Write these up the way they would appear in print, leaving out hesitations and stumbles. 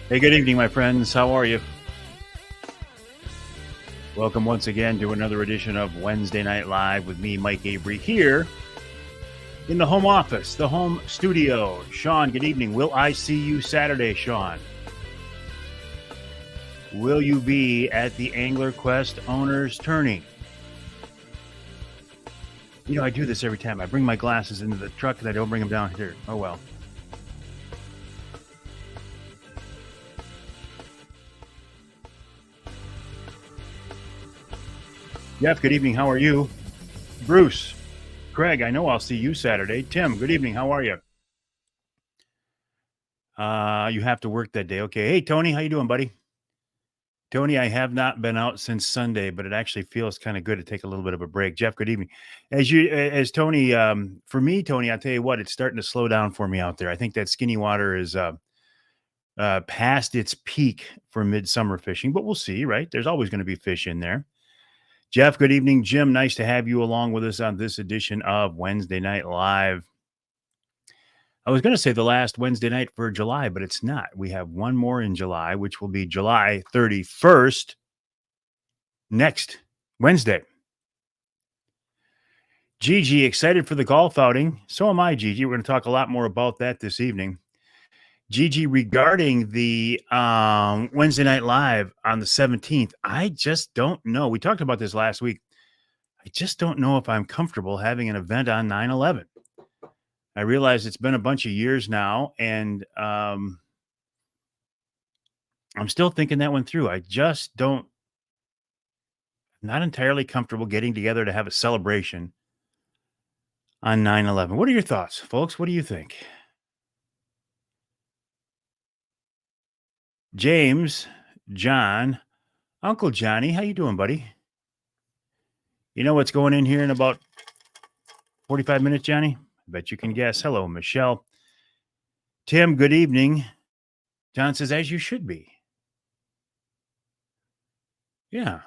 Hey, good evening, my friends. How are you? Welcome once again to another edition of Wednesday Night Live with me, Mike Avery, here in the home office, the home studio. Sean, good evening. Will I see you Saturday, Sean? Will you be at the Angler Quest Owners Tourney? You know, I do this every time. I bring my glasses into the truck and I don't bring them down here. Oh, well. Jeff, good evening. How are you? Bruce, Craig, I know I'll see you Saturday. Tim, good evening. How are you? You have to work that day. Okay. Hey, Tony, how you doing, buddy? Tony, I have not been out since Sunday, but it actually feels kind of good to take a little bit of a break. Jeff, good evening. As Tony, for me, Tony, I'll tell you what, it's starting to slow down for me out there. I think that skinny water is past its peak for midsummer fishing, but we'll see, right? There's always going to be fish in there. Jeff, good evening. Jim, nice to have you along with us on this edition of Wednesday Night Live. I was going to say the last Wednesday night for July, but it's not. We have one more in July, which will be July 31st, next Wednesday. Gigi, excited for the golf outing. So am I, Gigi. We're going to talk a lot more about that this evening. Gigi, regarding the Wednesday Night Live on the 17th, I just don't know. We talked about this last week. I just don't know if I'm comfortable having an event on 9/11. I realize it's been a bunch of years now, and I'm still thinking that one through. I just don't, not entirely comfortable getting together to have a celebration on 9/11. What are your thoughts, folks? What do you think? James, John, Uncle Johnny, how you doing, buddy? You know what's going in here in about 45 minutes, Johnny? I bet you can guess. Hello, Michelle. Tim, good evening. John says, as you should be. Yeah.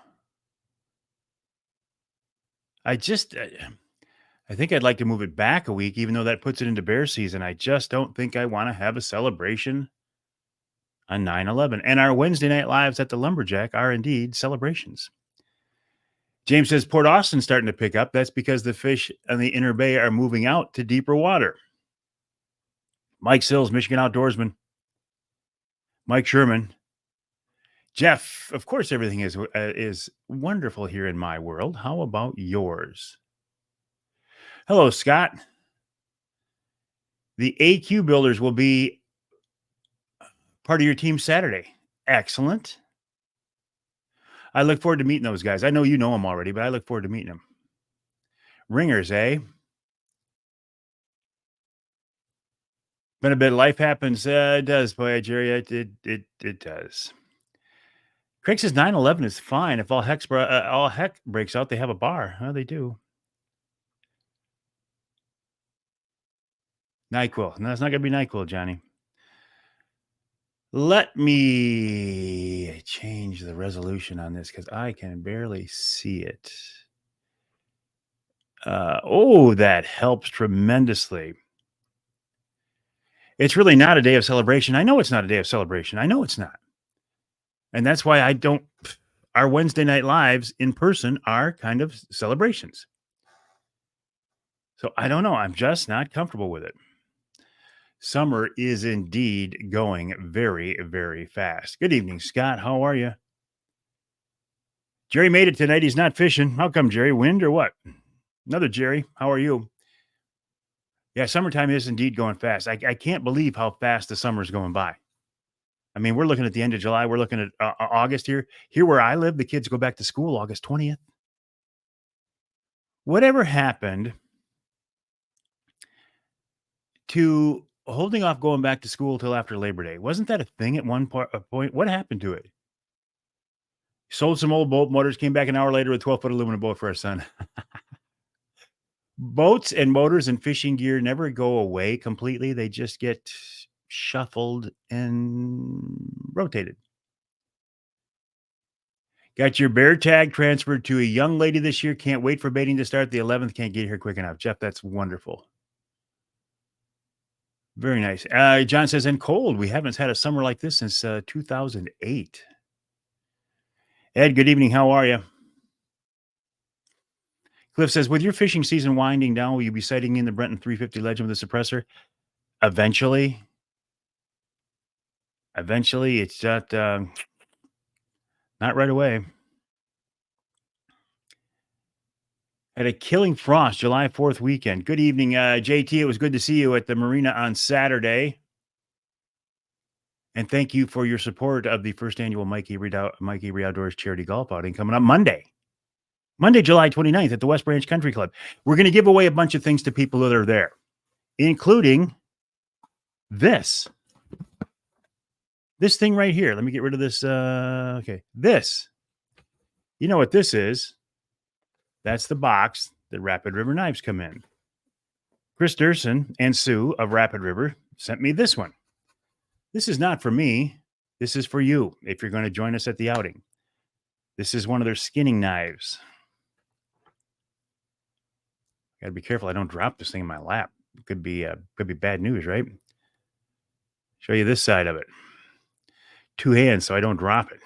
I think I'd like to move it back a week, even though that puts it into bear season. I just don't think I want to have a celebration on 9/11. And our Wednesday night lives at the Lumberjack are indeed celebrations. James says Port Austin's starting to pick up. That's because the fish on the inner bay are moving out to deeper water. Mike Sills, Michigan outdoorsman. Mike Sherman. Jeff, of course, everything is wonderful here in my world. How about yours? Hello, Scott. The AQ builders will be part of your team Saturday. Excellent. I look forward to meeting those guys. I know you know them already, but I look forward to meeting them. Ringers, eh? Been a bit. Life happens. It does, boy, Jerry. It does. Craig says 9/11 is fine. If all heck breaks out, they have a bar. Oh, they do. NyQuil. No, it's not going to be NyQuil, Johnny. Let me change the resolution on this because I can barely see it. That helps tremendously. It's really not a day of celebration. I know it's not a day of celebration. I know it's not. And that's why our Wednesday night lives in person are kind of celebrations. So I don't know. I'm just not comfortable with it. Summer is indeed going very, very fast. Good evening, Scott. How are you? Jerry made it tonight. He's not fishing. How come, Jerry? Wind or what? Another Jerry. How are you? Yeah, summertime is indeed going fast. I can't believe how fast the summer's going by. I mean, we're looking at the end of July. We're looking at August here. Here where I live, the kids go back to school August 20th. Whatever happened to holding off going back to school till after Labor Day? Wasn't that a thing at one point? What happened to it? Sold some old boat motors, came back an hour later with a 12-foot aluminum boat for our son. Boats and motors and fishing gear never go away completely. They just get shuffled and rotated. Got your bear tag transferred to a young lady this year. Can't wait for baiting to start the 11th. Can't get here quick enough. Jeff, that's wonderful. Very nice. John says, and cold. We haven't had a summer like this since 2008. Ed, good evening. How are you? Cliff says, with your fishing season winding down, will you be sighting in the Brenton 350 Legend with a suppressor? Eventually. Eventually. It's not right away. At a Killing Frost, July 4th weekend. Good evening, JT. It was good to see you at the marina on Saturday. And thank you for your support of the first annual Mikey Reed Outdoors charity golf outing coming up Monday, July 29th at the West Branch Country Club. We're going to give away a bunch of things to people that are there, including this thing right here. Let me get rid of this. Okay. This. You know what this is? That's the box that Rapid River knives come in. Chris Durson and Sue of Rapid River sent me this one. This is not for me. This is for you if you're going to join us at the outing. This is one of their skinning knives. Got to be careful I don't drop this thing in my lap. It could be bad news, right? Show you this side of it. 2 hands so I don't drop it.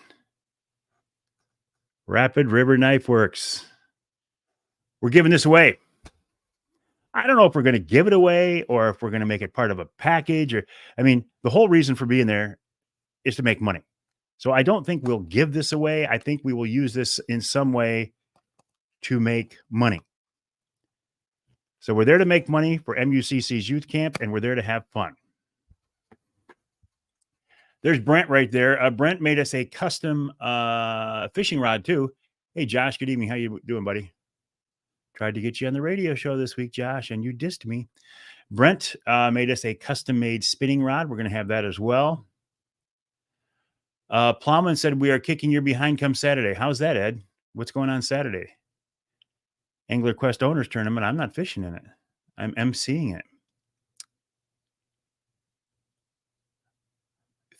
Rapid River Knife Works. We're giving this away. I don't know if we're going to give it away or if we're going to make it part of a package. The whole reason for being there is to make money. So I don't think we'll give this away. I think we will use this in some way to make money. So we're there to make money for MUCC's youth camp, and we're there to have fun. There's Brent right there. Brent made us a custom fishing rod too. Hey, Josh, good evening. How you doing, buddy? Tried to get you on the radio show this week, Josh, and you dissed me. Brent made us a custom-made spinning rod. We're going to have that as well. Plowman said, we are kicking your behind come Saturday. How's that, Ed? What's going on Saturday? Angler Quest Owners Tournament. I'm not fishing in it. I'm emceeing it.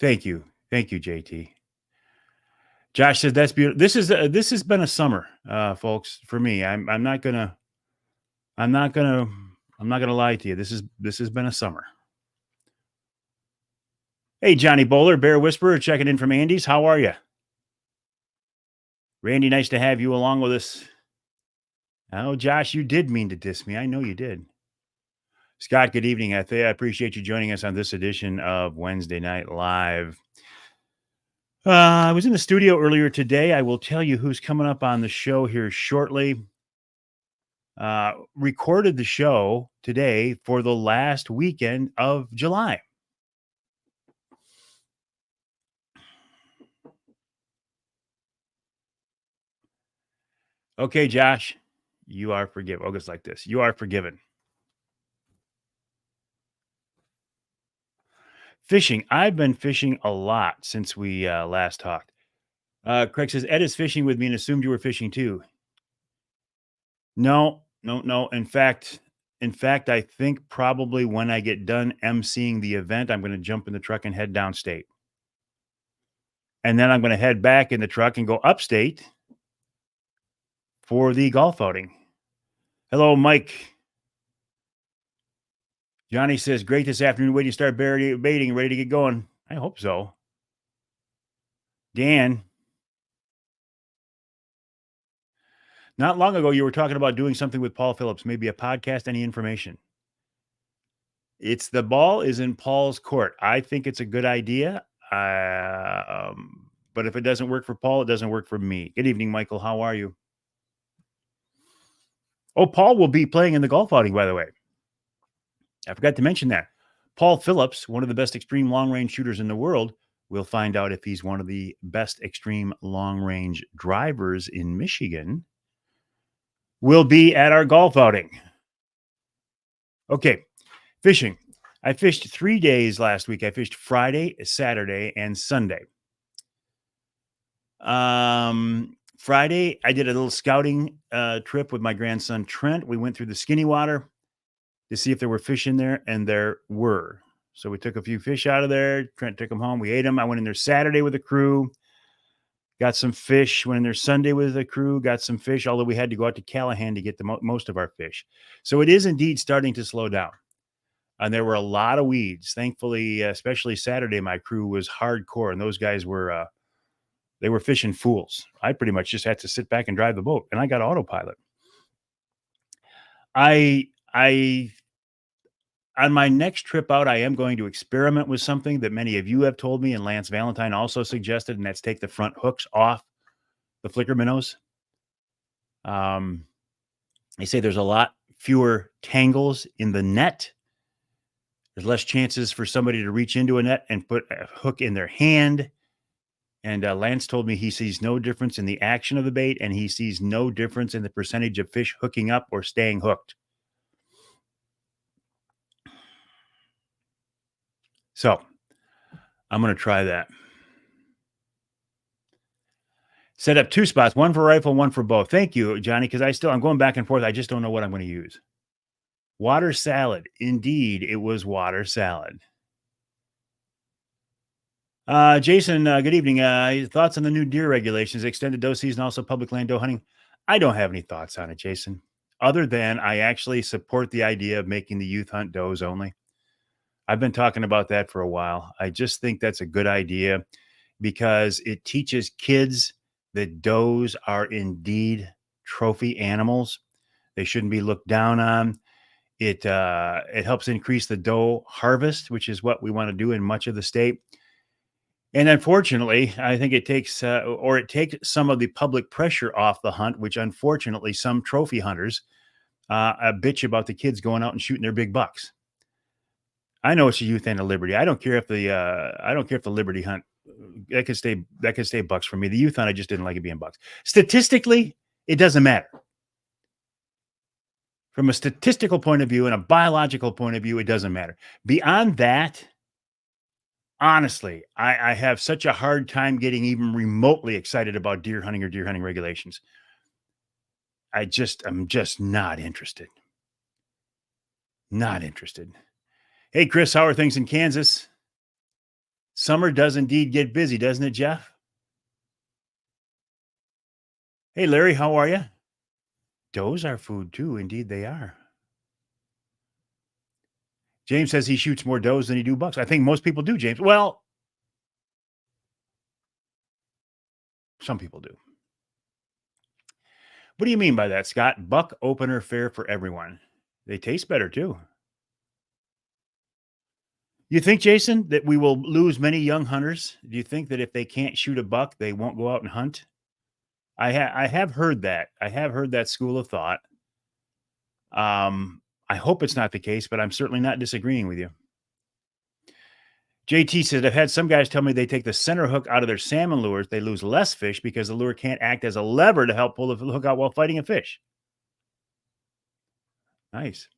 Thank you. Thank you, JT. Josh says that's beautiful. This has been a summer, folks, for me. I'm not gonna lie to you. This has been a summer. Hey, Johnny Bowler, Bear Whisperer, checking in from Andy's. How are you? Randy, nice to have you along with us. Oh, Josh, you did mean to diss me. I know you did. Scott, good evening. I appreciate you joining us on this edition of Wednesday Night Live. I was in the studio earlier today. I will tell you who's coming up on the show here shortly. Recorded the show today for the last weekend of July. Okay, Josh, you are forgiven. August like this. You are forgiven. Fishing. I've been fishing a lot since we last talked. Craig says, Ed is fishing with me and assumed you were fishing too. No. In fact, I think probably when I get done emceeing the event, I'm going to jump in the truck and head downstate. And then I'm going to head back in the truck and go upstate for the golf outing. Hello, Mike. Johnny says, great this afternoon. Waiting to start baiting, ready to get going. I hope so. Dan. Not long ago, you were talking about doing something with Paul Phillips, maybe a podcast, any information. The ball is in Paul's court. I think it's a good idea. But if it doesn't work for Paul, it doesn't work for me. Good evening, Michael. How are you? Oh, Paul will be playing in the golf outing, by the way. I forgot to mention that. Paul Phillips, one of the best extreme long-range shooters in the world, we'll find out if he's one of the best extreme long-range drivers in Michigan, will be at our golf outing. Okay, fishing. I fished 3 days last week. I fished Friday, Saturday, and Sunday. Friday, I did a little scouting trip with my grandson, Trent. We went through the Skinny Water to see if there were fish in there, and there were. So we took a few fish out of there. Trent took them home. We ate them. I went in there Saturday with the crew. Got some fish. Went in there Sunday with the crew. Got some fish, although we had to go out to Callahan to get most of our fish. So it is indeed starting to slow down. and there were a lot of weeds. Thankfully, especially Saturday, my crew was hardcore, and those guys were they were fishing fools. I pretty much just had to sit back and drive the boat, and I got autopilot. I on my next trip out, I am going to experiment with something that many of you have told me, and Lance Valentine also suggested, and that's take the front hooks off the flicker minnows. Um, they say there's a lot fewer tangles in the net. There's less chances for somebody to reach into a net and put a hook in their hand. And Lance told me he sees no difference in the action of the bait, and he sees no difference in the percentage of fish hooking up or staying hooked. So I'm going to try that. Set up 2 spots, one for rifle, one for bow. Thank you, Johnny, because I'm going back and forth. I just don't know what I'm going to use. Water salad. Indeed, it was water salad. Jason, good evening. Thoughts on the new deer regulations, extended doe season, also public land doe hunting? I don't have any thoughts on it, Jason, other than I actually support the idea of making the youth hunt does only. I've been talking about that for a while. I just think that's a good idea because it teaches kids that does are indeed trophy animals. They shouldn't be looked down on. It helps increase the doe harvest, which is what we want to do in much of the state. And unfortunately, I think it takes some of the public pressure off the hunt, which unfortunately some trophy hunters bitch about the kids going out and shooting their big bucks. I know it's a youth and a liberty. I don't care if the liberty hunt that could stay bucks for me. The youth hunt, I just didn't like it being bucks. Statistically, it doesn't matter. From a statistical point of view and a biological point of view, it doesn't matter. Beyond that, honestly, I have such a hard time getting even remotely excited about deer hunting or deer hunting regulations. I'm just not interested. Not interested. Hey, Chris, how are things in Kansas? Summer does indeed get busy, doesn't it, Jeff? Hey, Larry, how are you? Does are food too. Indeed, they are. James says he shoots more does than he do bucks. I think most people do, James. Well, some people do. What do you mean by that, Scott? Buck opener fare for everyone. They taste better too. You think, Jason, that we will lose many young hunters? Do you think that if they can't shoot a buck, they won't go out and hunt? I have heard that. I have heard that school of thought. I hope it's not the case, but I'm certainly not disagreeing with you. JT said, I've had some guys tell me they take the center hook out of their salmon lures. They lose less fish because the lure can't act as a lever to help pull the hook out while fighting a fish. Nice.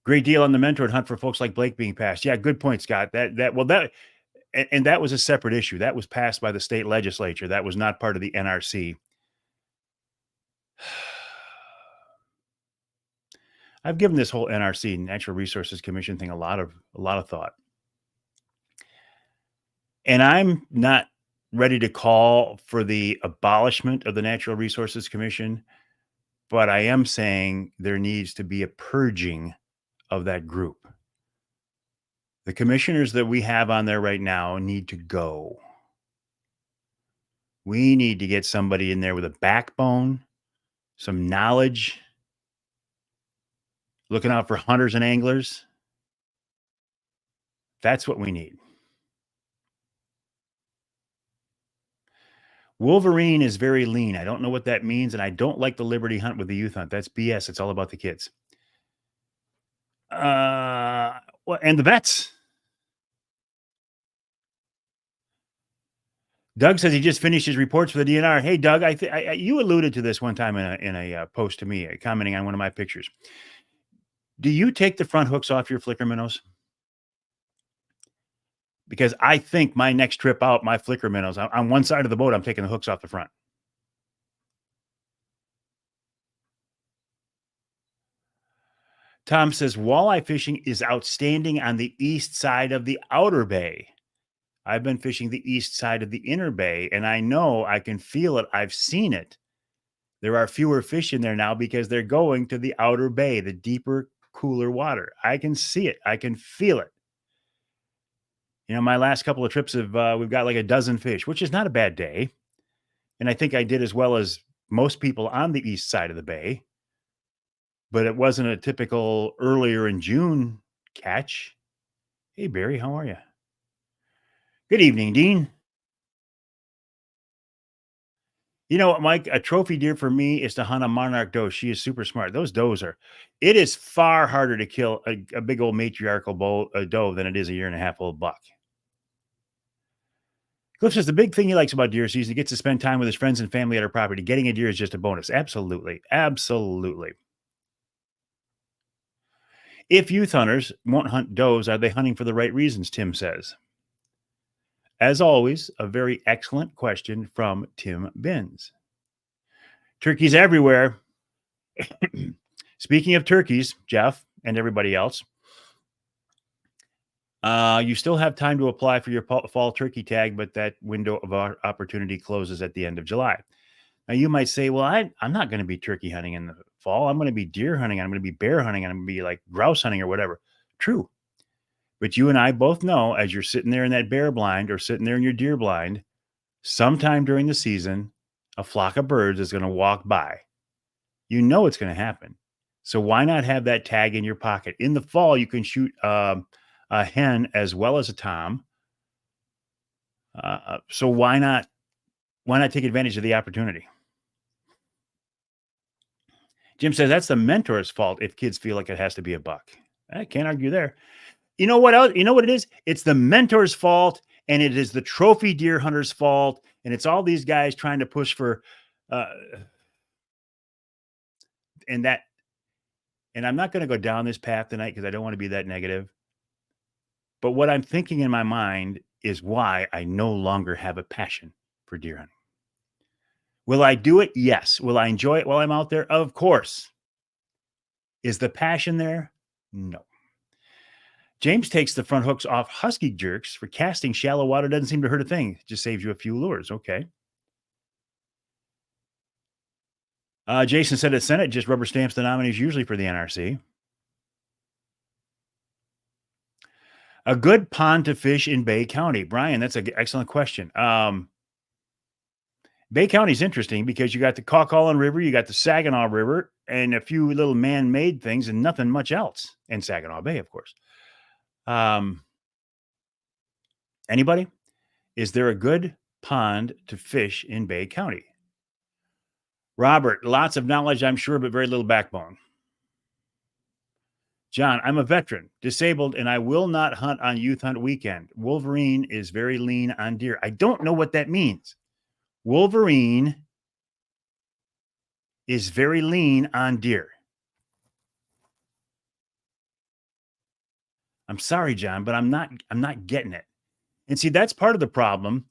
Great deal on the mentored hunt for folks like Blake being passed. Yeah, good point, Scott. And that was a separate issue. That was passed by the state legislature. That was not part of the NRC. I've given this whole NRC, Natural Resources Commission thing, a lot of thought. And I'm not ready to call for the abolishment of the Natural Resources Commission, but I am saying there needs to be a purging of that group. The commissioners that we have on there right now need to go. We need to get somebody in there with a backbone, some knowledge, looking out for hunters and anglers. That's what we need. Wolverine is very lean. I don't know what that means, and I don't like the Liberty hunt with the youth hunt. That's BS. It's all about the kids. And the vets. Doug says he just finished his reports for the DNR. Hey, Doug, you alluded to this one time in a post to me, commenting on one of my pictures. Do you take the front hooks off your flicker minnows? Because I think my next trip out, my flicker minnows, on one side of the boat, I'm taking the hooks off the front. Tom says walleye fishing is outstanding on the east side of the outer bay. I've been fishing the east side of the inner bay, and I know I can feel it. I've seen it. There are fewer fish in there now because they're going to the outer bay, the deeper, cooler water. I can see it. I can feel it. My last couple of trips have we've got like a dozen fish, which is not a bad day. And I think I did as well as most people on the east side of the bay, but it wasn't a typical earlier in June catch. Hey Barry, how are you? Good evening, Dean. You know what, Mike? A trophy deer for me is to hunt a monarch doe. She is super smart. Those does are. It is far harder to kill a big old matriarchal doe than it is a year and a half old buck. Cliff says the big thing he likes about deer season, he gets to spend time with his friends and family at our property. Getting a deer is just a bonus. Absolutely. Absolutely. If youth hunters won't hunt does, are they hunting for the right reasons? Tim says. As always, a very excellent question from Tim Binns. Turkeys everywhere. Speaking of turkeys, Jeff and everybody else, you still have time to apply for your fall turkey tag, but that window of opportunity closes at the end of July. Now, you might say, well, I'm not going to be turkey hunting in the fall. I'm going to be deer hunting. I'm going to be bear hunting. I'm going to be like grouse hunting or whatever. True. But you and I both know, as you're sitting there in that bear blind or sitting there in your deer blind, sometime during the season, a flock of birds is going to walk by. You know it's going to happen. So why not have that tag in your pocket? In the fall, you can shoot a hen as well as a tom. So why not take advantage of the opportunity? Jim says that's the mentor's fault if kids feel like it has to be a buck. I can't argue there. You know what else? You know what it is? It's the mentor's fault, and it is the trophy deer hunter's fault, and it's all these guys trying to push for and I'm not going to go down this path tonight because I don't want to be that negative. But what I'm thinking in my mind is why I no longer have a passion for deer hunting. Will I do it? Yes. Will I enjoy it while I'm out there? Of course. Is the passion there? No. James takes the front hooks off husky jerks for casting shallow water. Doesn't seem to hurt a thing. Just saves you a few lures. Okay. Jason said at Senate just rubber stamps the nominees usually for the NRC. A good pond to fish in Bay County. Brian, that's an excellent question. Bay County is interesting because you got the Caucaulin River, you got the Saginaw River, and a few little man-made things and nothing much else. And Saginaw Bay, of course. Anybody? Is there a good pond to fish in Bay County? Robert, lots of knowledge, I'm sure, but very little backbone. John, I'm a veteran, disabled, and I will not hunt on youth hunt weekend. Wolverine is very lean on deer. I don't know what that means. Wolverine is very lean on deer. I'm sorry, John, but I'm not getting it. And see, that's part of the problem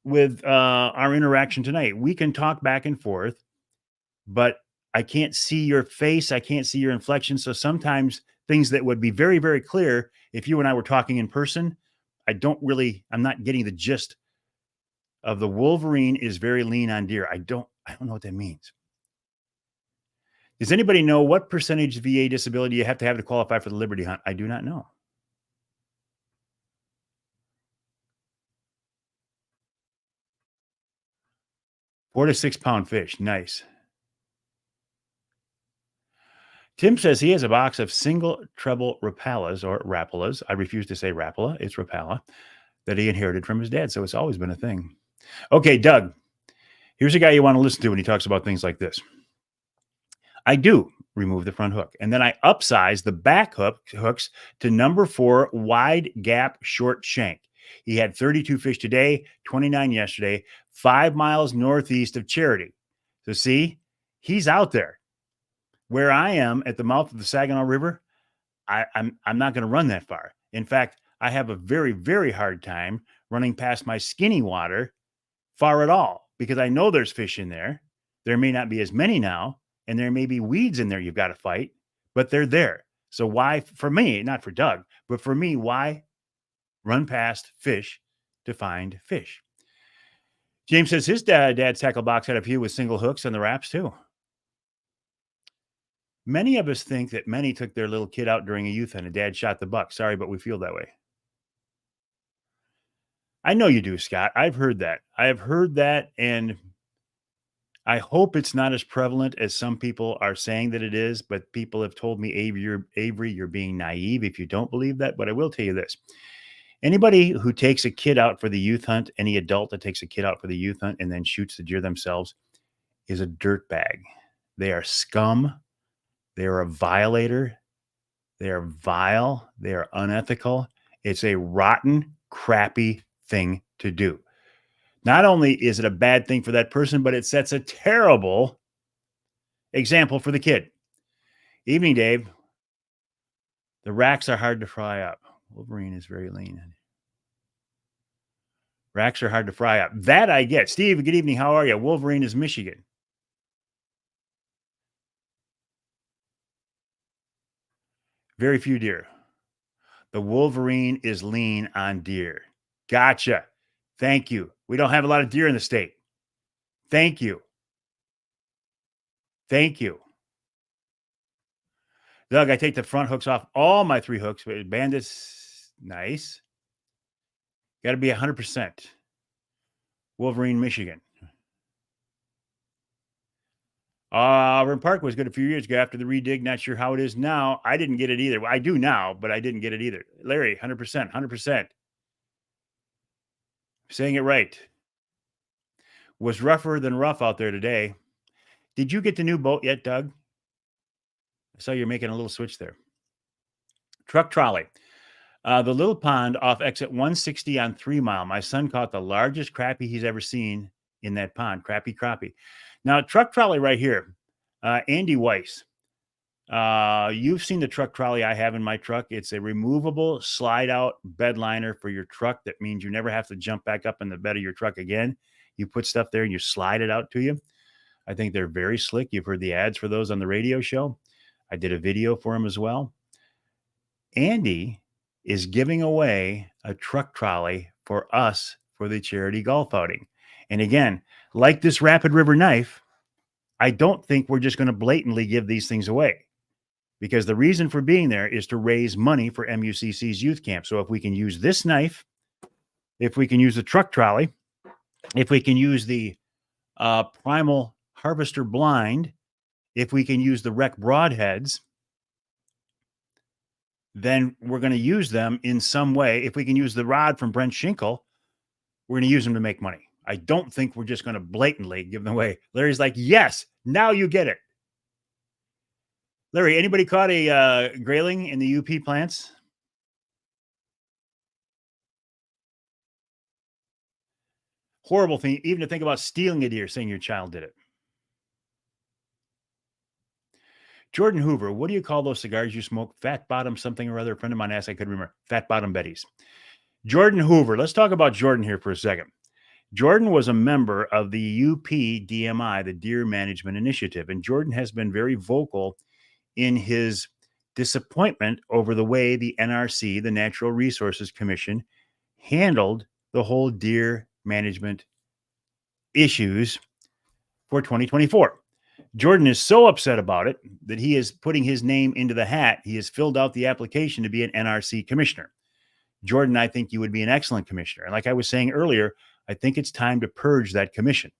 with our interaction tonight. We can talk back and forth, but I can't see your face. I can't see your inflection. So sometimes things that would be very, very clear if you and I were talking in person, I'm not getting the gist of the Wolverine is very lean on deer. I don't know what that means. Does anybody know what percentage VA disability you have to qualify for the Liberty Hunt? I do not know. Four to 6 pound fish. Nice. Tim says he has a box of single treble rapalas or rapalas. I refuse to say rapala. It's rapala that he inherited from his dad. So it's always been a thing. Okay, Doug, here's a guy you want to listen to when he talks about things like this. I do remove the front hook, and then I upsize the back hooks to number 4 wide gap short shank. He had 32 fish today, 29 yesterday, 5 miles northeast of Charity. So see, he's out there. Where I am at the mouth of the Saginaw River, I'm not going to run that far. In fact, I have a very, very hard time running past my skinny water far at all because I know there's fish in there. There may not be as many now, and there may be weeds in there you've got to fight, but they're there. So why, for me, not for Doug, but for me, why run past fish to find fish? James says his dad's tackle box had a few with single hooks and the wraps too. Many of us think that many took their little kid out during a youth hunt and dad shot the buck. Sorry, but we feel that way. I know you do, Scott. I've heard that. I have heard that, and I hope it's not as prevalent as some people are saying that it is, but people have told me, Avery, you're being naive if you don't believe that. But I will tell you this. Anybody who takes a kid out for the youth hunt, any adult that takes a kid out for the youth hunt and then shoots the deer themselves is a dirtbag. They are scum. They are a violator. They are vile. They are unethical. It's a rotten, crappy thing to do. Not only is it a bad thing for that person, but it sets a terrible example for the kid. Evening, Dave. The racks are hard to fry up. Wolverine is very lean. Racks are hard to fry up. That I get. Steve, good evening. How are you? Wolverine is Michigan. Very few deer. The Wolverine is lean on deer. Gotcha. Thank you. We don't have a lot of deer in the state. Thank you. Thank you. Doug, I take the front hooks off all my 3 hooks. Bandits, nice. Got to be 100%. Wolverine, Michigan. Auburn Park was good a few years ago after the redig. Not sure how it is now. I didn't get it either. Well, I do now, but I didn't get it either. Larry, 100%, 100%. Saying it right. Was rougher than rough out there today. Did you get the new boat yet, Doug? I saw you're making a little switch there. Truck trolley. The little pond off exit 160 on 3 Mile. My son caught the largest crappie he's ever seen in that pond. Crappie. Now, truck trolley right here. Andy Weiss. You've seen the truck trolley I have in my truck. It's a removable slide out bed liner for your truck. That means you never have to jump back up in the bed of your truck again. You put stuff there and you slide it out to you. I think they're very slick. You've heard the ads for those on the radio show. I did a video for him as well. Andy is giving away a truck trolley for us for the charity golf outing. And again, like this Rapid River knife, I don't think we're just going to blatantly give these things away, because the reason for being there is to raise money for MUCC's youth camp. So if we can use this knife, if we can use the truck trolley, if we can use the Primal Harvester blind, if we can use the Rec broadheads, then we're going to use them in some way. If we can use the rod from Brent Schinkel, we're going to use them to make money. I don't think we're just going to blatantly give them away. Larry's like, yes, now you get it. Larry, anybody caught a grayling in the UP plants? Horrible thing, even to think about stealing a deer, saying your child did it. Jordan Hoover, what do you call those cigars you smoke? Fat Bottom something or other. A friend of mine asked, I couldn't remember. Fat Bottom Betty's. Jordan Hoover. Let's talk about Jordan here for a second. Jordan was a member of the UP DMI, the Deer Management Initiative, and Jordan has been very vocal in his disappointment over the way the NRC, the Natural Resources Commission, handled the whole deer management issues for 2024. Jordan is so upset about it that he is putting his name into the hat. He has filled out the application to be an NRC commissioner. Jordan, I think you would be an excellent commissioner. And like I was saying earlier, I think it's time to purge that commission.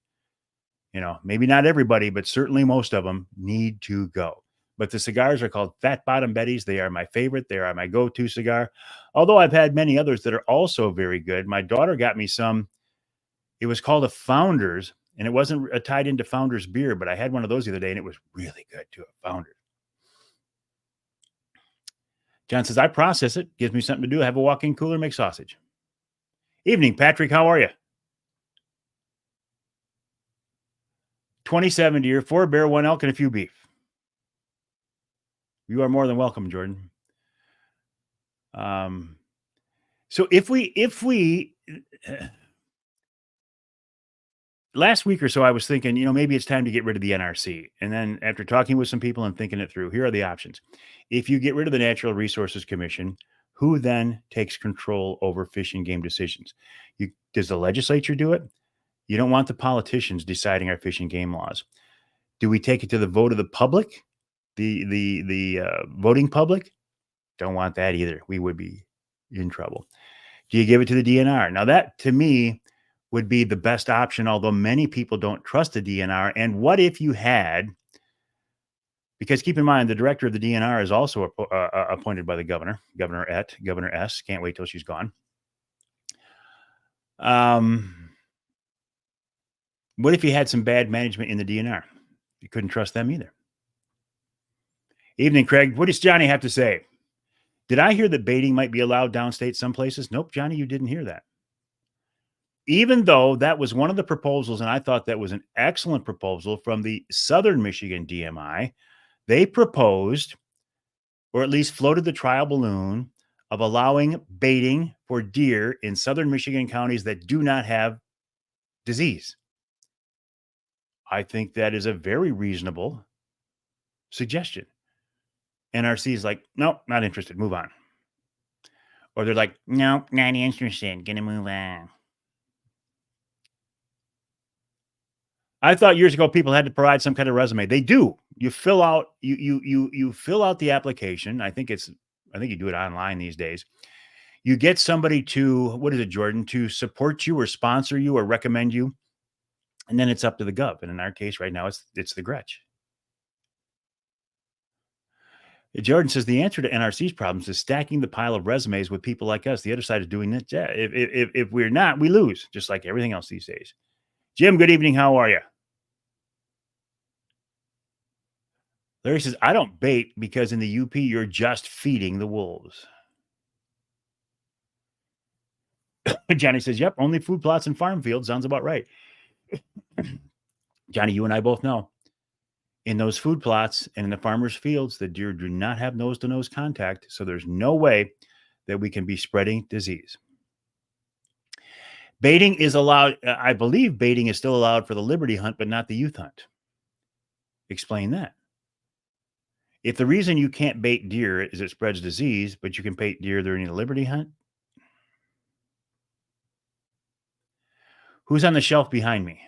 You know, maybe not everybody, but certainly most of them need to go. But the cigars are called Fat Bottom Betty's. They are my favorite. They are my go-to cigar. Although I've had many others that are also very good. My daughter got me some. It was called a Founders, and it wasn't tied into Founders beer, but I had one of those the other day, and it was really good too. A Founders. John says, I process it. Gives me something to do. I have a walk-in cooler, make sausage. Evening, Patrick. How are you? 27 deer, 4 bear, 1 elk, and a few beef. You are more than welcome, Jordan. So if we last week or so, I was thinking, maybe it's time to get rid of the NRC. And then after talking with some people and thinking it through, here are the options. If you get rid of the Natural Resources Commission, who then takes control over fish and game decisions? Does the legislature do it? You don't want the politicians deciding our fish and game laws. Do we take it to the vote of the public? the voting public, don't want that either. We would be in trouble. Do you give it to the DNR? Now, that to me would be the best option, although many people don't trust the DNR. And what if you had, because keep in mind, the director of the DNR is also appointed by the governor, Governor S. Can't wait till she's gone. What if you had some bad management in the DNR? You couldn't trust them either. Evening, Craig. What does Johnny have to say? Did I hear that baiting might be allowed downstate some places? Nope, Johnny, you didn't hear that. Even though that was one of the proposals, and I thought that was an excellent proposal from the Southern Michigan DMI, they proposed, or at least floated the trial balloon, of allowing baiting for deer in Southern Michigan counties that do not have disease. I think that is a very reasonable suggestion. NRC is like, nope, not interested. Move on. Or they're like, nope, not interested. Gonna move on. I thought years ago people had to provide some kind of resume. They do. You fill out you fill out the application. I think you do it online these days. You get somebody to, what is it, Jordan, to support you or sponsor you or recommend you, and then it's up to the gov. And in our case, right now, it's the Gretch. Jordan says the answer to NRC's problems is stacking the pile of resumes with people like us. The other side is doing that. Yeah, if we're not, we lose, just like everything else these days. Jim, good evening. How are you? Larry says, I don't bait because in the UP, you're just feeding the wolves. Johnny says, yep, only food plots and farm fields. Sounds about right. Johnny, you and I both know in those food plots and in the farmers' fields, the deer do not have nose-to-nose contact. So there's no way that we can be spreading disease. Baiting is allowed. I believe baiting is still allowed for the Liberty hunt, but not the youth hunt. Explain that. If the reason you can't bait deer is it spreads disease, but you can bait deer during the Liberty hunt. Who's on the shelf behind me?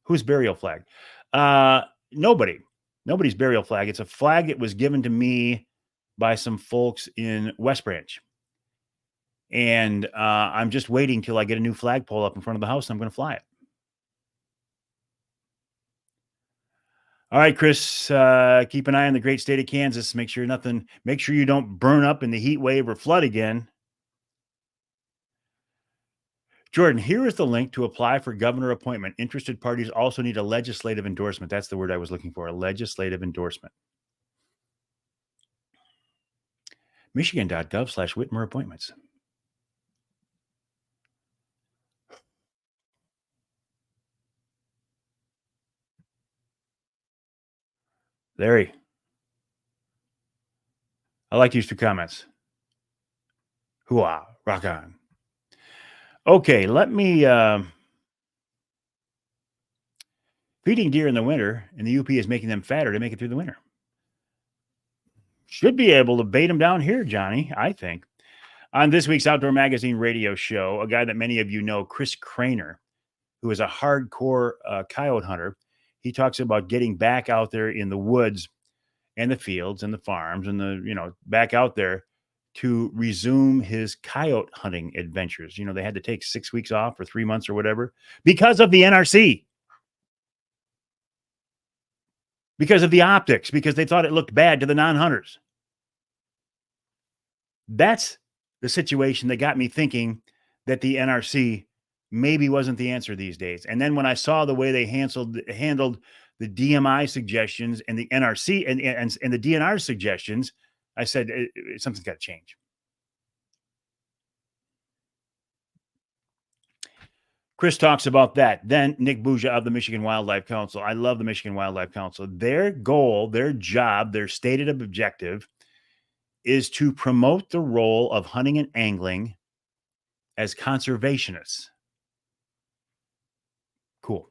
Whose burial flag? Nobody. Nobody's burial flag. It's a flag that was given to me by some folks in West Branch. And I'm just waiting till I get a new flagpole up in front of the house. And I'm going to fly it. All right, Chris, keep an eye on the great state of Kansas. Make sure you don't burn up in the heat wave or flood again. Jordan, here is the link to apply for governor appointment. Interested parties also need a legislative endorsement. That's the word I was looking for, a legislative endorsement. Michigan.gov/Whitmer appointments. Larry, I like these two comments. Hooah, rock on. Okay, let me. Feeding deer in the winter in the UP is making them fatter to make it through the winter. Should be able to bait them down here, Johnny, I think. On this week's Outdoor Magazine radio show, a guy that many of you know, Chris Craner, who is a hardcore coyote hunter, he talks about getting back out there in the woods and the fields and the farms and back out there to resume his coyote hunting adventures. They had to take 6 weeks off or 3 months or whatever because of the NRC. Because of the optics, because they thought it looked bad to the non-hunters. That's the situation that got me thinking that the NRC maybe wasn't the answer these days. And then when I saw the way they handled the DMI suggestions and the NRC and the DNR suggestions, I said, something's got to change. Chris talks about that. Then Nick Buja of the Michigan Wildlife Council. I love the Michigan Wildlife Council. Their goal, their job, their stated objective is to promote the role of hunting and angling as conservationists. Cool.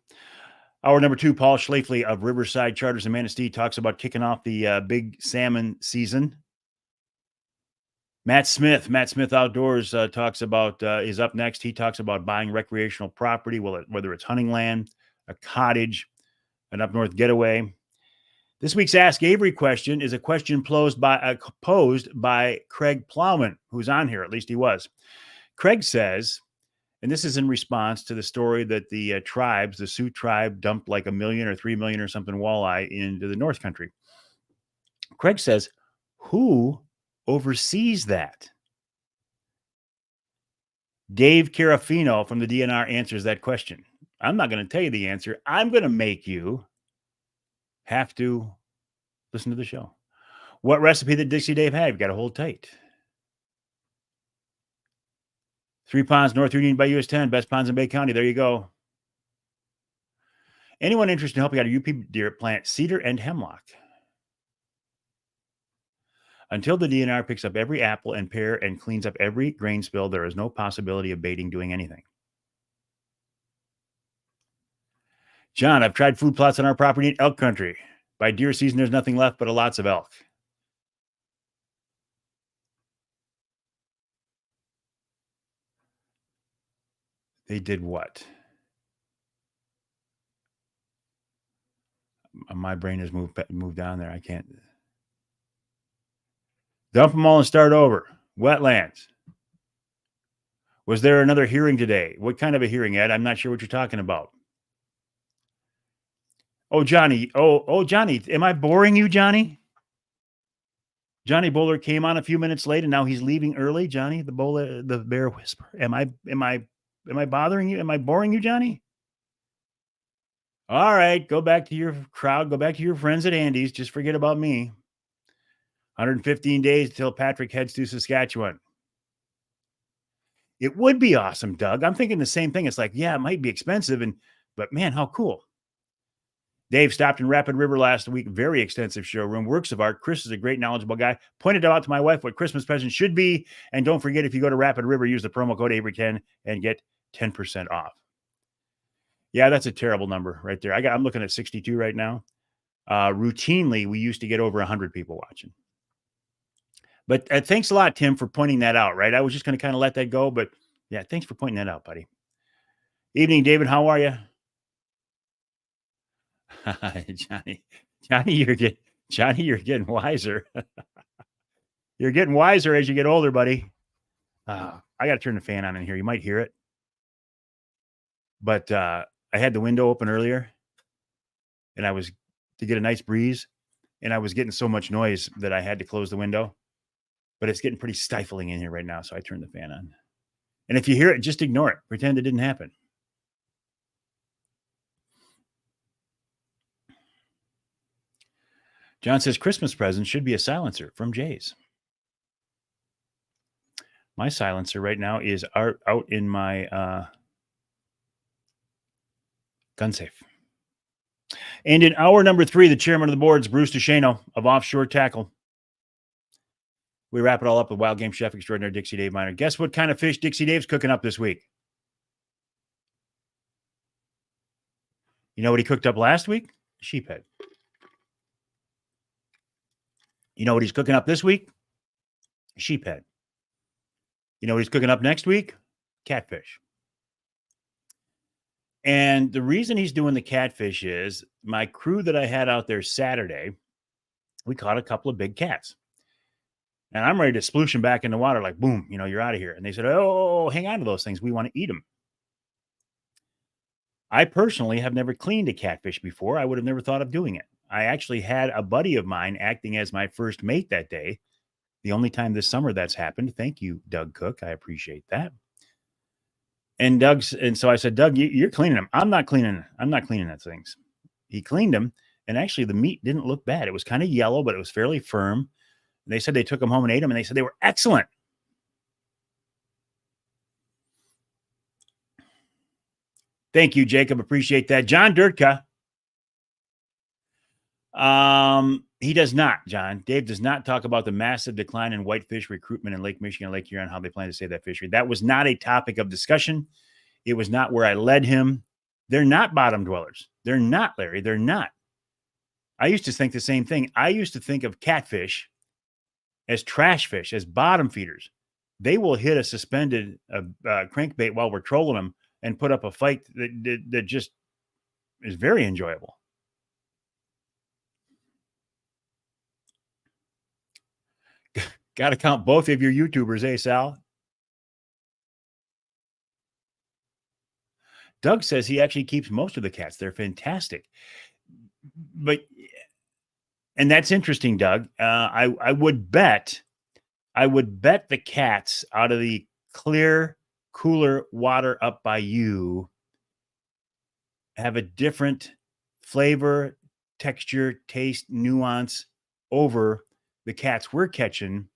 Hour number 2, Paul Schlafly of Riverside Charters in Manistee talks about kicking off the big salmon season. Matt Smith Outdoors talks about, is up next. He talks about buying recreational property, whether it's hunting land, a cottage, an up north getaway. This week's Ask Avery question is a question posed by Craig Plowman, who's on here. At least he was. Craig says, and this is in response to the story that the tribes, the Sioux tribe, dumped like 1 million or 3 million or something walleye into the North Country. Craig says, who oversees that? Dave Carafino from the DNR answers that question. I'm not going to tell you the answer. I'm going to make you have to listen to the show. What recipe did Dixie Dave have? You got to hold tight. 3 ponds, North Union by US 10, best ponds in Bay County. There you go. Anyone interested in helping out a UP deer plant cedar and hemlock? Until the DNR picks up every apple and pear and cleans up every grain spill, there is no possibility of baiting doing anything. John, I've tried food plots on our property in elk country. By deer season, there's nothing left but lots of elk. They did what? My brain has moved down there. I can't. Dump them all and start over. Wetlands. Was there another hearing today? What kind of a hearing, Ed? I'm not sure what you're talking about. Oh, Johnny. Oh, Johnny. Am I boring you, Johnny? Johnny Bowler came on a few minutes late, and now he's leaving early. Johnny, the bear whisperer. Am I bothering you? Am I boring you, Johnny? All right, go back to your crowd. Go back to your friends at Andy's. Just forget about me. 115 days until Patrick heads to Saskatchewan. It would be awesome, Doug. I'm thinking the same thing. It's like, yeah, it might be expensive, but man, how cool. Dave stopped in Rapid River last week. Very extensive showroom. Works of art. Chris is a great, knowledgeable guy. Pointed out to my wife what Christmas presents should be. And don't forget, if you go to Rapid River, use the promo code Avery10 and get 10% off. Yeah, that's a terrible number right there. I'm looking at 62 right now. Routinely, we used to get over 100 people watching. But thanks a lot, Tim, for pointing that out, right? I was just going to kind of let that go. But yeah, thanks for pointing that out, buddy. Evening, David. How are you? Johnny, you're getting wiser. You're getting wiser as you get older, buddy. I got to turn the fan on in here. You might hear it. But I had the window open earlier, and I was to get a nice breeze, and I was getting so much noise that I had to close the window. But it's getting pretty stifling in here right now, so I turned the fan on. And if you hear it, just ignore it. Pretend it didn't happen. John says Christmas present should be a silencer from Jay's. My silencer right now is out in my gun safe. And in hour number 3, the chairman of the board is Bruce DeShano of Offshore Tackle. We wrap it all up with wild game chef extraordinaire Dixie Dave Miner. Guess what kind of fish Dixie Dave's cooking up this week? You know what he cooked up last week? Sheephead. You know what he's cooking up this week? Sheephead. You know what he's cooking up next week? Catfish. And the reason he's doing the catfish is my crew that I had out there Saturday, we caught a couple of big cats. And I'm ready to sploosh them back in the water like, boom, you're out of here. And they said, oh, hang on to those things. We want to eat them. I personally have never cleaned a catfish before. I would have never thought of doing it. I actually had a buddy of mine acting as my first mate that day. The only time this summer that's happened. Thank you, Doug Cook. I appreciate that. And so I said, Doug, you're cleaning them. I'm not cleaning those things. He cleaned them. And actually the meat didn't look bad. It was kind of yellow, but it was fairly firm. They said they took them home and ate them, and they said they were excellent. Thank you, Jacob. Appreciate that. John Dirtka. He does not, John. Dave does not talk about the massive decline in whitefish recruitment in Lake Michigan and Lake Huron, how they plan to save that fishery. That was not a topic of discussion. It was not where I led him. They're not bottom dwellers. They're not, Larry. They're not. I used to think the same thing. I used to think of catfish as trash fish, as bottom feeders. They will hit a suspended crankbait while we're trolling them and put up a fight that just is very enjoyable. Got to count both of your YouTubers, eh, Sal? Doug says he actually keeps most of the cats. They're fantastic. But and that's interesting, Doug. I would bet the cats out of the clear, cooler water up by you have a different flavor, texture, taste, nuance over the cats we're catching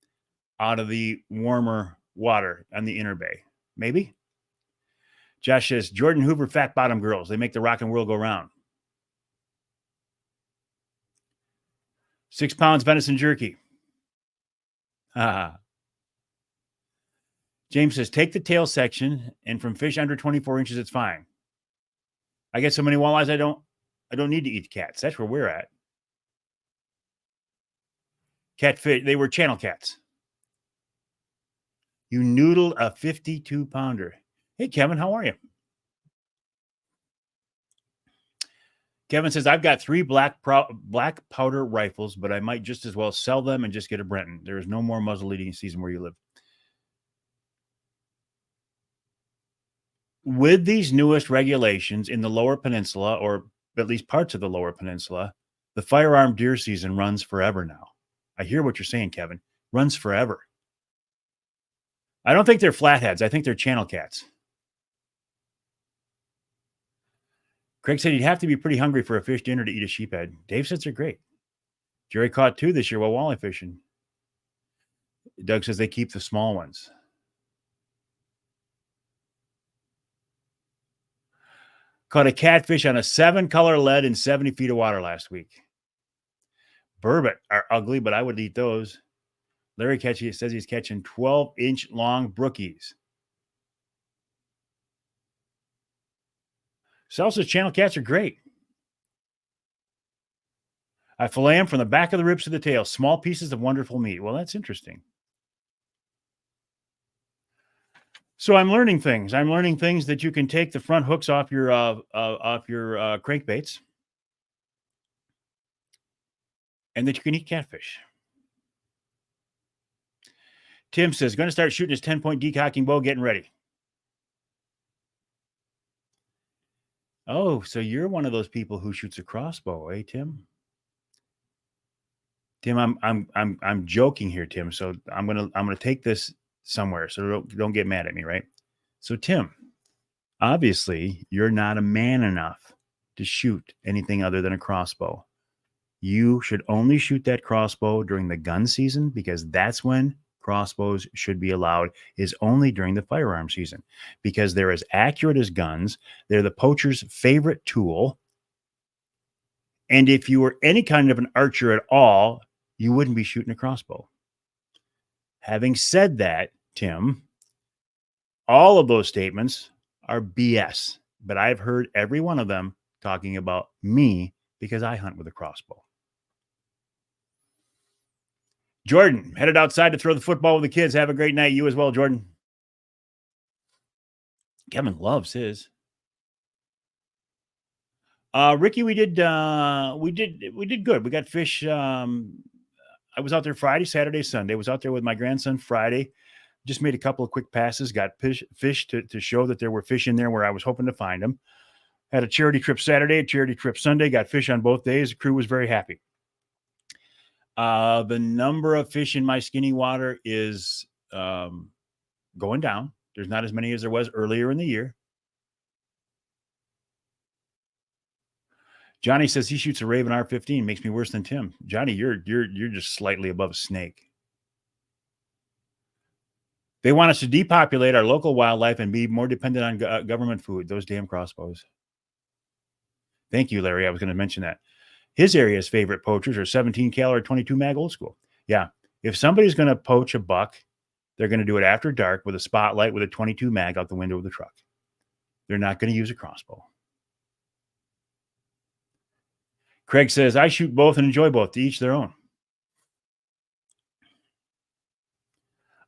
out of the warmer water on the inner bay. Maybe? Josh says, Jordan Hoover, fat bottom girls. They make the rock and world go round. 6 pounds venison jerky. James says, take the tail section, and from fish under 24 inches, it's fine. I get so many walleyes, I don't need to eat the cats. That's where we're at. Catfish, they were channel cats. You noodled a 52-pounder. Hey, Kevin, how are you? Kevin says, I've got 3 black powder rifles, but I might just as well sell them and just get a Brenton. There is no more muzzle leading season where you live. With these newest regulations in the Lower Peninsula, or at least parts of the Lower Peninsula, the firearm deer season runs forever now. I hear what you're saying, Kevin. Runs forever. I don't think they're flatheads. I think they're channel cats. Craig said you'd have to be pretty hungry for a fish dinner to eat a sheephead. Dave says they're great. Jerry caught 2 this year while walleye fishing. Doug says they keep the small ones. Caught a catfish on a 7-color lead in 70 feet of water last week. Burbot are ugly, but I would eat those. Larry says he's catching 12-inch long brookies. Salsa's channel cats are great. I fillet them from the back of the ribs to the tail. Small pieces of wonderful meat. Well, that's interesting. So I'm learning things. I'm learning things that you can take the front hooks off your crankbaits, and that you can eat catfish. Tim says, going to start shooting his 10-point decocking bow, getting ready. Oh, so you're one of those people who shoots a crossbow, eh, Tim? Tim, I'm joking here, Tim. So I'm gonna take this somewhere. So don't get mad at me, right? So Tim, obviously you're not a man enough to shoot anything other than a crossbow. You should only shoot that crossbow during the gun season, because that's when crossbows should be allowed, is only during the firearm season, because they're as accurate as guns. They're the poacher's favorite tool. And if you were any kind of an archer at all, you wouldn't be shooting a crossbow. Having said that, Tim, all of those statements are BS, but I've heard every one of them talking about me because I hunt with a crossbow. Jordan, headed outside to throw the football with the kids. Have a great night. You as well, Jordan. Kevin loves his. Ricky, we did good. We got fish. I was out there Friday, Saturday, Sunday. I was out there with my grandson Friday. Just made a couple of quick passes. Got fish to show that there were fish in there where I was hoping to find them. Had a charity trip Saturday, a charity trip Sunday. Got fish on both days. The crew was very happy. The number of fish in my skinny water is going down. There's not as many as there was earlier in the year. Johnny says he shoots a Raven R15, makes me worse than Tim. Johnny, you're just slightly above a snake. They want us to depopulate our local wildlife and be more dependent on government food. Those damn crossbows. Thank you, Larry. I was going to mention that. His area's favorite poachers are 17 cal or 22 mag old school. Yeah. If somebody's going to poach a buck, they're going to do it after dark with a spotlight with a 22 mag out the window of the truck. They're not going to use a crossbow. Craig says, I shoot both and enjoy both, to each their own.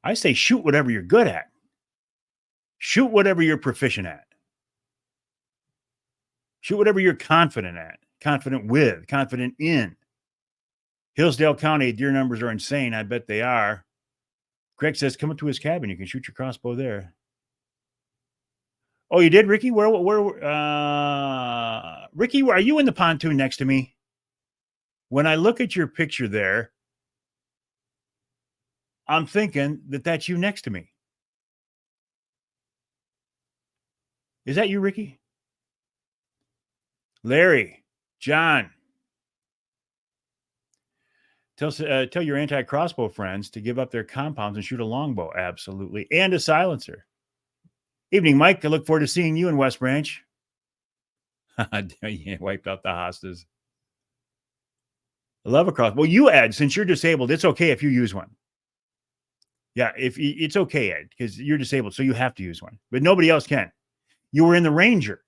I say shoot whatever you're good at. Shoot whatever you're proficient at. Shoot whatever you're confident at, confident with, confident in. Hillsdale County deer numbers are insane. I bet they are. Greg says, come up to his cabin. You can shoot your crossbow there. Oh, you did, Ricky? Where, Ricky, are you in the pontoon next to me? When I look at your picture there, I'm thinking that that's you next to me. Is that you, Ricky? Larry, John, tell your anti-crossbow friends to give up their compounds and shoot a longbow. Absolutely. And a silencer. Evening, Mike. I look forward to seeing you in West Branch. Yeah, wiped out the hostas. I love a crossbow. Well, you, Ed, since you're disabled, it's okay if you use one. Yeah, if it's okay, Ed, because you're disabled, so you have to use one. But nobody else can. You were in the Ranger.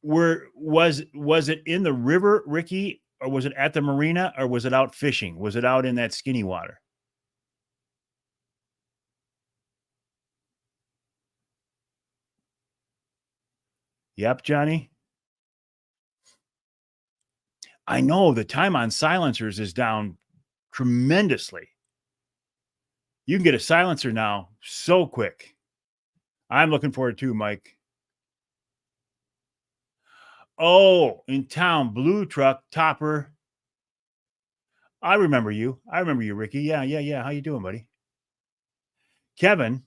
Was it in the river, Ricky, or was it at the marina, or was it out fishing? Was it out in that skinny water? Yep, Johnny. I know the time on silencers is down tremendously. You can get a silencer now so quick. I'm looking forward to, Mike. Oh, in town, blue truck, topper. I remember you. Ricky. Yeah. How you doing, buddy? Kevin.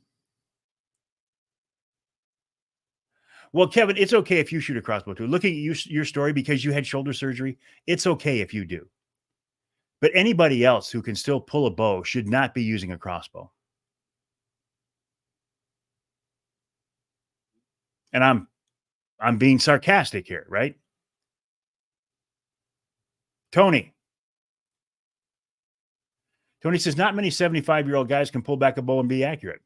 Well, Kevin, it's okay if you shoot a crossbow too. Looking at your story, because you had shoulder surgery, it's okay if you do. But anybody else who can still pull a bow should not be using a crossbow. And I'm being sarcastic here, right? Tony says, not many 75-year-old guys can pull back a bow and be accurate.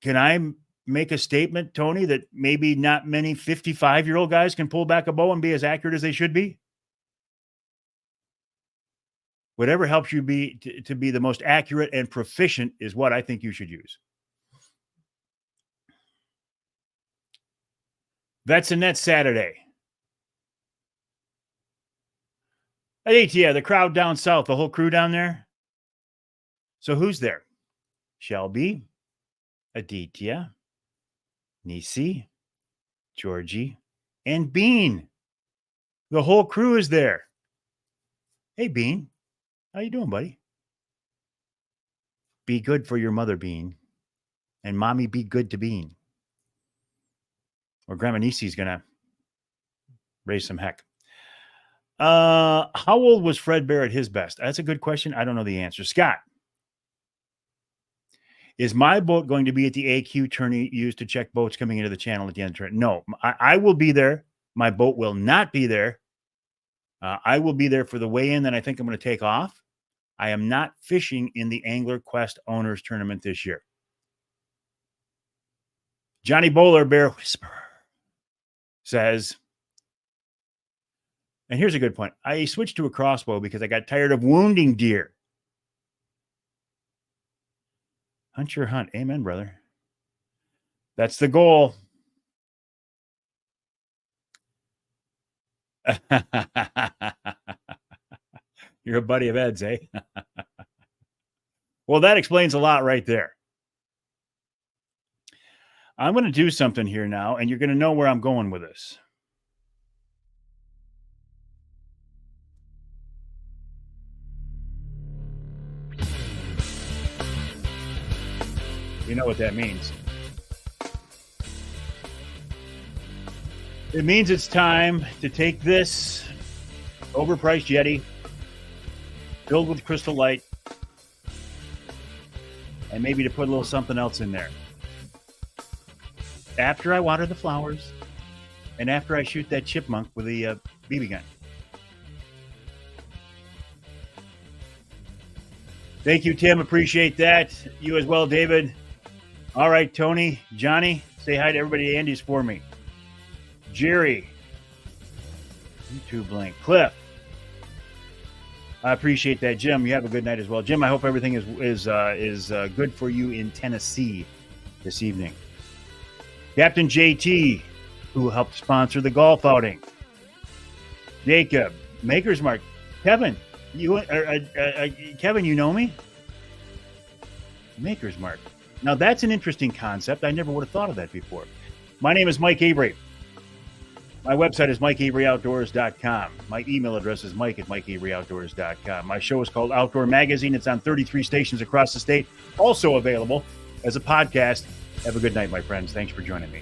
Can I make a statement, Tony, that maybe not many 55-year-old guys can pull back a bow and be as accurate as they should be? Whatever helps you to be the most accurate and proficient is what I think you should use. Vets and Nets Saturday. Aditya, the crowd down south, the whole crew down there. So who's there? Shelby, Aditya, Nisi, Georgie, and Bean. The whole crew is there. Hey, Bean. How you doing, buddy? Be good for your mother, Bean. And mommy, be good to Bean. Or Grandma Nisi's going to raise some heck. How old was Fred Bear at his best? That's a good question. I don't know the answer. Scott, is my boat going to be at the AQ tourney used to check boats coming into the channel at the end of the tournament? No, I will be there. My boat will not be there. I will be there for the weigh-in. Then I think I'm going to take off. I am not fishing in the Angler Quest Owners Tournament this year. Johnny Bowler, Bear Whisperer, says, and here's a good point. I switched to a crossbow because I got tired of wounding deer. Hunt your hunt. Amen, brother. That's the goal. You're a buddy of Ed's, eh? Well, that explains a lot right there. I'm going to do something here now, and you're going to know where I'm going with this. You know what that means. It means it's time to take this overpriced Yeti filled with Crystal Light and maybe to put a little something else in there. After I water the flowers and after I shoot that chipmunk with the BB gun. Thank you, Tim. Appreciate that. You as well, David. All right, Tony, Johnny, say hi to everybody. Andy's for me. Jerry. YouTube link. Cliff. I appreciate that, Jim. You have a good night as well. Jim, I hope everything is good for you in Tennessee this evening. Captain JT, who helped sponsor the golf outing. Jacob, Maker's Mark. Kevin, Kevin, you know me? Maker's Mark. Now that's an interesting concept. I never would have thought of that before. My name is Mike Avery. My website is MikeAveryOutdoors.com. My email address is Mike@MikeAveryOutdoors.com. My show is called Outdoor Magazine. It's on 33 stations across the state. Also available as a podcast. Have a good night, my friends. Thanks for joining me.